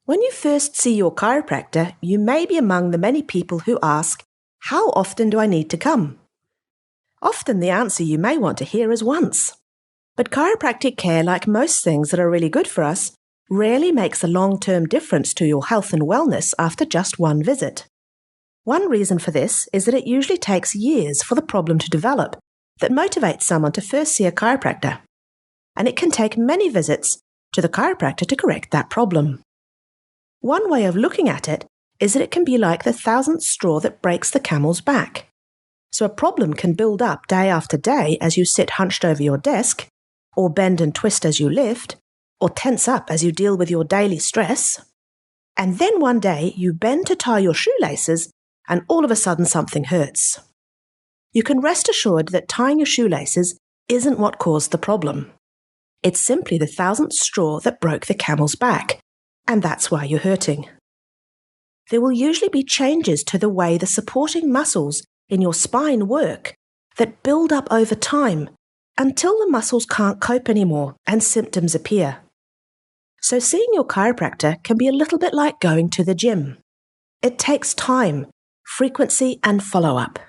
When you first see your chiropractor, you may be among the many people who ask, "How often do I need to come?" Often the answer you may want to hear is once. But chiropractic care, like most things that are really good for us, rarely makes a long-term difference to your health and wellness after just one visit. One reason for this is that it usually takes years for the problem to develop that motivates someone to first see a chiropractor. And it can take many visits to the chiropractor to correct that problem. One way of looking at it is that it can be like the thousandth straw that breaks the camel's back. So a problem can build up day after day as you sit hunched over your desk, or bend and twist as you lift, or tense up as you deal with your daily stress. And then one day you bend to tie your shoelaces and all of a sudden something hurts. You can rest assured that tying your shoelaces isn't what caused the problem. It's simply the thousandth straw that broke the camel's back, and that's why you're hurting. There will usually be changes to the way the supporting muscles in your spine work that build up over time until the muscles can't cope anymore and symptoms appear. So seeing your chiropractor can be a little bit like going to the gym. It takes time, frequency, and follow-up.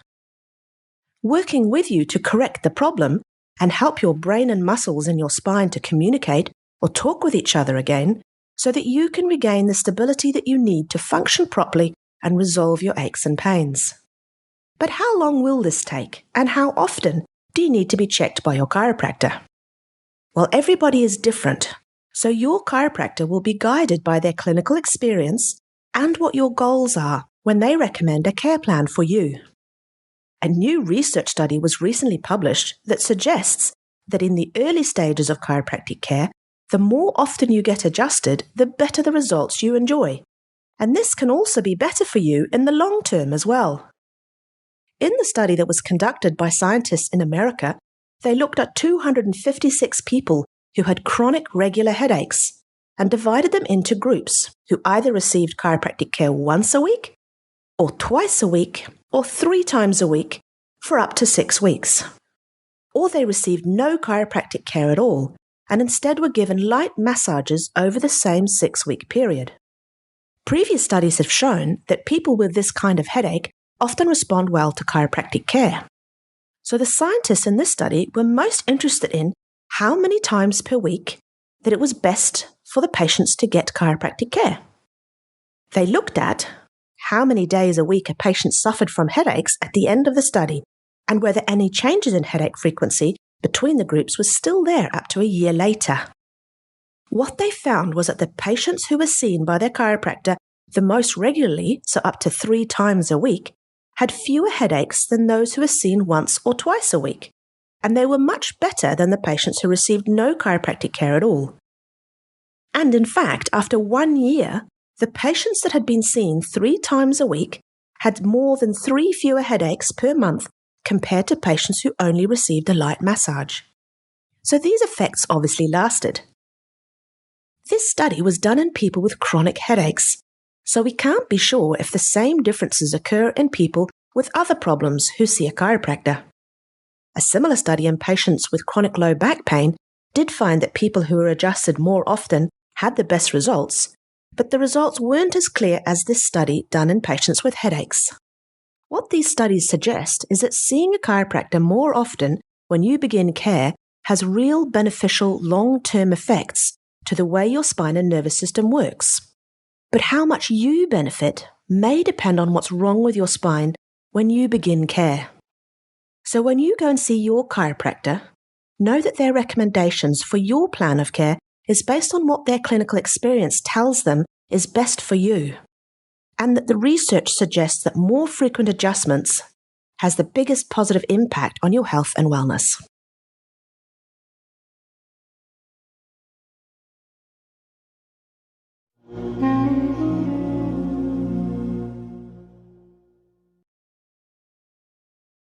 Working with you to correct the problem and help your brain and muscles in your spine to communicate or talk with each other again so that you can regain the stability that you need to function properly and resolve your aches and pains. But how long will this take, and how often do you need to be checked by your chiropractor? Well, everybody is different, so your chiropractor will be guided by their clinical experience and what your goals are when they recommend a care plan for you. A new research study was recently published that suggests that in the early stages of chiropractic care, the more often you get adjusted, the better the results you enjoy. And this can also be better for you in the long term as well. In the study that was conducted by scientists in America, they looked at 256 people who had chronic regular headaches and divided them into groups who either received chiropractic care once a week, or twice a week, or 3 times a week for up to 6 weeks. Or they received no chiropractic care at all and instead were given light massages over the same 6-week period. Previous studies have shown that people with this kind of headache often respond well to chiropractic care. So the scientists in this study were most interested in how many times per week that it was best for the patients to get chiropractic care. They looked at how many days a week a patient suffered from headaches at the end of the study and whether any changes in headache frequency between the groups was still there up to a year later. What they found was that the patients who were seen by their chiropractor the most regularly, so up to 3 times a week, had fewer headaches than those who were seen once or twice a week, and they were much better than the patients who received no chiropractic care at all. And in fact, after 1 year, the patients that had been seen 3 times a week had more than 3 fewer headaches per month compared to patients who only received a light massage. So these effects obviously lasted. This study was done in people with chronic headaches, so we can't be sure if the same differences occur in people with other problems who see a chiropractor. A similar study in patients with chronic low back pain did find that people who were adjusted more often had the best results, but the results weren't as clear as this study done in patients with headaches. What these studies suggest is that seeing a chiropractor more often when you begin care has real beneficial long-term effects to the way your spine and nervous system works. But how much you benefit may depend on what's wrong with your spine when you begin care. So when you go and see your chiropractor, know that their recommendations for your plan of care is based on what their clinical experience tells them is best for you, and that the research suggests that more frequent adjustments has the biggest positive impact on your health and wellness.